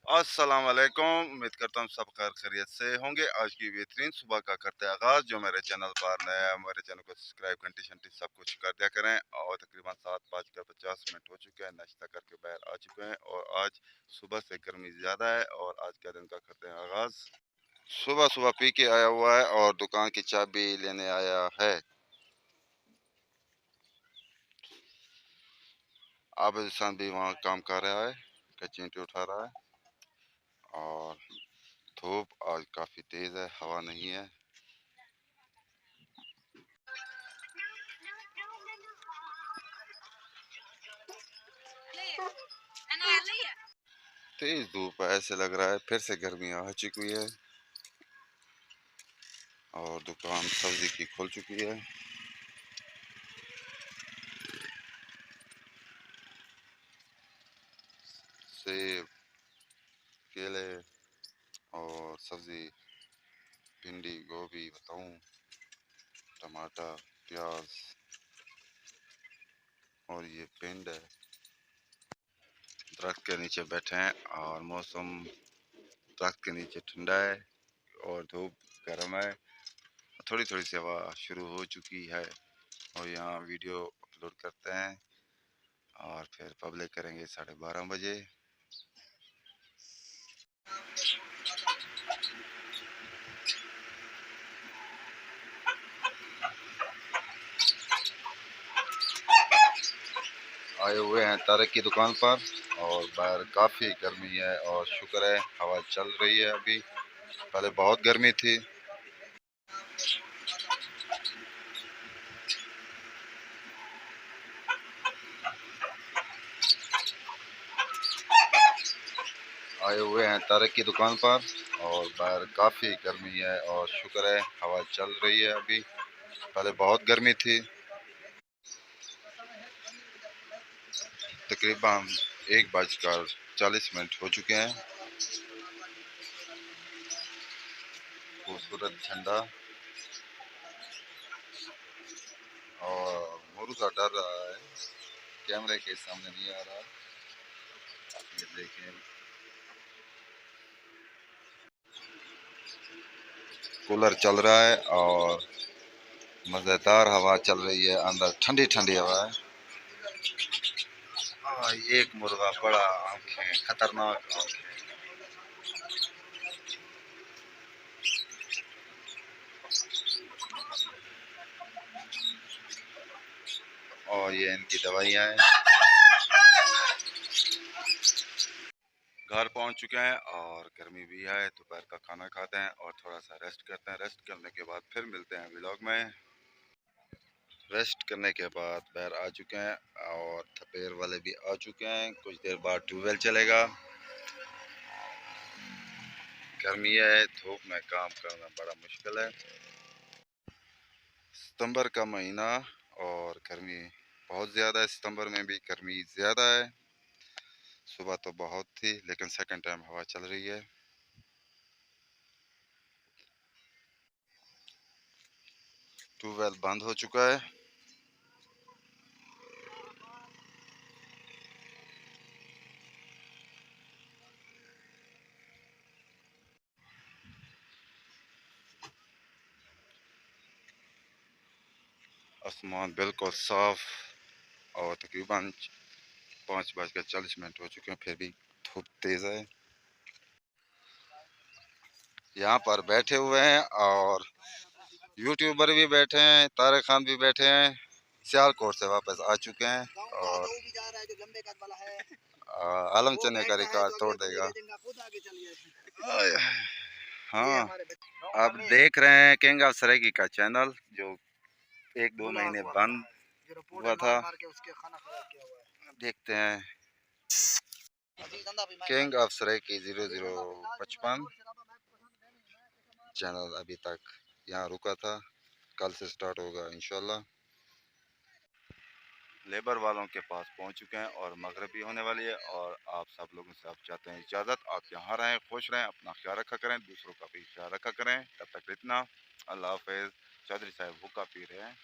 अस्सलाम वालेकुम। उम्मीद करता हूँ सब खैर खैरियत से होंगे। आज की बेहतरीन सुबह का करते हैं आगाज़। जो मेरे चैनल पर नया है मेरे चैनल को सब्सक्राइब घंटी शंटी सब कुछ कर दिया करें। और तकरीबन 7:50 हो चुके हैं, नाश्ता करके बाहर आ चुके हैं और आज सुबह से गर्मी ज़्यादा है और आज का दिन का करते हैं आगाज़। सुबह सुबह पी के आया हुआ है और दुकान की चाबी लेने आया है। आप इंसान भी वहाँ काम कर रहा है, कच्ची ईंटें उठा रहा है और धूप आज काफ़ी तेज़ है, हवा नहीं है। तेज धूप है, ऐसे लग रहा है फिर से गर्मी आ चुकी है और दुकान सब्जी की खुल चुकी है। सेब, केले और सब्जी भिंडी, गोभी, बताऊं, टमाटर, प्याज और ये पिंड है। दरख्त के नीचे बैठे हैं और मौसम दरख्त के नीचे ठंडा है और धूप गर्म है। थोड़ी थोड़ी सी हवा शुरू हो चुकी है और यहाँ वीडियो अपलोड करते हैं और फिर पब्लिक करेंगे 12:30 बजे। आए हुए हैं तारक की दुकान पर और बाहर काफ़ी गर्मी है और शुक्र है हवा चल रही है अभी, पहले बहुत गर्मी थी। आए हुए हैं तारक की दुकान पर और बाहर काफ़ी गर्मी है और शुक्र है हवा चल रही है अभी, पहले बहुत गर्मी थी। तकरीबन 1:40 हो चुके हैं। खूबसूरत झंडा और मुर्गा डर रहा है, कैमरे के सामने नहीं आ रहा। ये देखें, कूलर चल रहा है और मज़ेदार हवा चल रही है, अंदर ठंडी ठंडी हवा है। एक मुर्गा बड़ा, आंखें खतरनाक आंखें। और ये इनकी दवाइयाँ हैं। घर पहुंच चुके हैं और गर्मी भी है, दोपहर का खाना खाते हैं और थोड़ा सा रेस्ट करते हैं। रेस्ट करने के बाद फिर मिलते हैं व्लॉग में। रेस्ट करने के बाद बाहर आ चुके हैं और थपेर वाले भी आ चुके हैं। कुछ देर बाद ट्यूबवेल चलेगा। गर्मी है, धूप में काम करना बड़ा मुश्किल है। सितंबर का महीना और गर्मी बहुत ज़्यादा है। सितंबर में भी गर्मी ज़्यादा है। सुबह तो बहुत थी लेकिन सेकंड टाइम हवा चल रही है। ट्यूबवेल बंद हो चुका है। आसमान बिल्कुल साफ और तकरीबन 5:40 हो चुके हैं, फिर भी धूप तेज़ है। यहाँ पर बैठे हुए हैं और यूट्यूबर भी बैठे हैं, तारे खान भी बैठे हैं। सियालकोट से वापस आ चुके हैं और आलम चने का रिकॉर्ड तोड़ देगा। हाँ, आप देख रहे हैं किंग ऑफ सराइकी का चैनल जो 1-2 महीने बंद हुआ था। देखते हैं किंग ऑफ सराइकी 0055 चैनल अभी तक यहाँ रुका था, कल से स्टार्ट होगा इंशाल्लाह। लेबर वालों के पास पहुंच चुके हैं और मगरिब भी होने वाली है और आप सब लोगों से आप चाहते हैं इजाज़त। आप यहाँ रहें, खुश रहें, अपना ख्याल रखा करें, दूसरों का भी ख्याल रखा करें। तब तक इतना, अल्लाह हाफिज़। चौधरी साहब हुक्का पी रहे हैं।